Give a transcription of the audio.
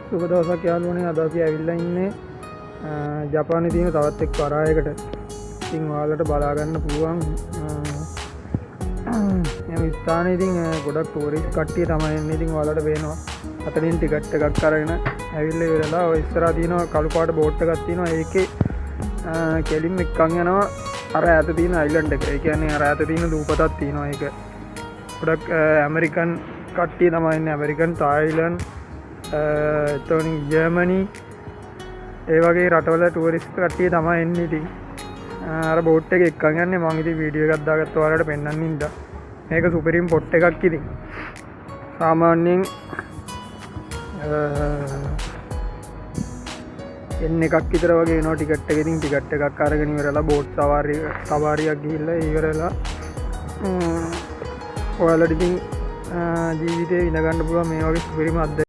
සුබ දවසක් යාළුවනේ. අද අපි ඇවිල්ලා ඉන්නේ ජපානයේ තියෙන තවත් එක් පරායකට. ඉතින් ඔයාලට බලා ගන්න පුළුවන් මේ ස්ථානේ ඉතින් ගොඩක් ටූරිස්ට් කට්ටිය තමයි එන්නේ. ඉතින් ඔයාලට පේනවා අතනින් ටිකට් එකක් අරගෙන ඇවිල්ලා ඉවරලා ඔය ඉස්සරහා තියෙනවා කළු පාට බෝට් එකක් තියෙනවා. ඒකේ කෙලින් එක්කන් යනවා අර ඈත තියෙන අයිලන්ඩ් එක. ඒ කියන්නේ අර ඈත තියෙන දූපතක් තියෙනවා. ඒක ගොඩක් ඇමරිකන් කට්ටිය තමයි ඉන්නේ. ඇමරිකන්, තායිලන්ඩ්, එතනින් ජර්මනි ඒ වගේ රටවල ටූරිස්ට් කට්ටිය තමයි එන්නේ. ඉතින් අර බෝට් එක එක්කන් යන්නේ. මම ඉතින් වීඩියෝ එකක් දාගත්තා ඔයාලට පෙන්නන්න ඉඳලා. මේක සුපිරිම් පොට් එකක්. ඉතින් සාමාන්‍යයෙන් එන්න එකක් විතර වගේ එනවා ටිකට් එක. ඉතින් ටිකට් එකක් අරගෙන ඉවරලා බෝට් සවාරියක් ගිහිල්ලා ඉවරලා ඔයාලට ඉතින් ජීවිතේ විඳ ගන්න පුළුවන් මේ වගේ සුපිරිම අත්දැකීමක්.